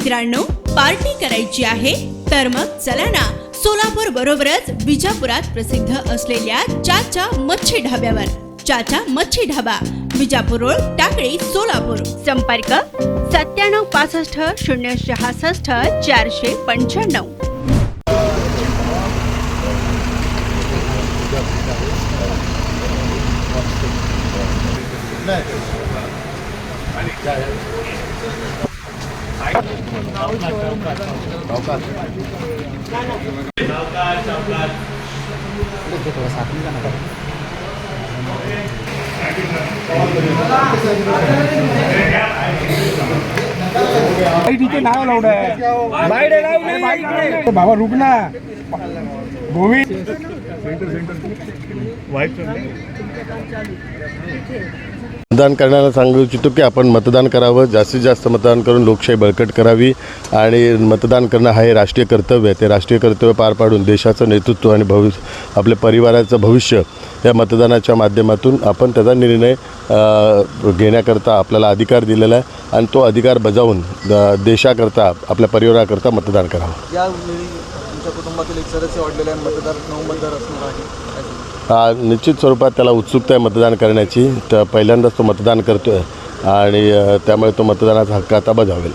मित्रांनो, पार्टी करायची आहे तर मग चला ना, सोलापूर बरोबरच विजापुरात प्रसिद्ध असलेल्या चाचा मच्छी ढाब्यावर. चाचा मच्छी ढाबा, विजापूर रोड, टाकळी, सोलापूर. संपर्क 9765 066 495. बाबा रुक ना गोविंद. मतदान करण्याला सांगू इच्छितो की आपण मतदान करावं, जास्तीत जास्त मतदान करून लोकशाही बळकट करावी. आणि मतदान करणं हे राष्ट्रीय कर्तव्य आहे. ते राष्ट्रीय कर्तव्य पार पाडून देशाचं नेतृत्व आणि आपल्या परिवाराचं भविष्य या मतदानाच्या माध्यमातून आपण त्याचा निर्णय घेण्याकरता आपल्याला अधिकार दिलेला आहे आणि तो अधिकार बजावून देशाकरता आपल्या परिवाराकरता मतदान करावं. यावेळी तुमच्या कुटुंबातील एक सदस्य वाढलेला आहे, मतदार मतदार असणार आहे. निश्चित स्वरूपात त्याला उत्सुकता आहे मतदान करण्याची. तर पहिल्यांदाच तो मतदान करतो आहे आणि त्यामुळे तो मतदानाचा हक्क आता बजावेल.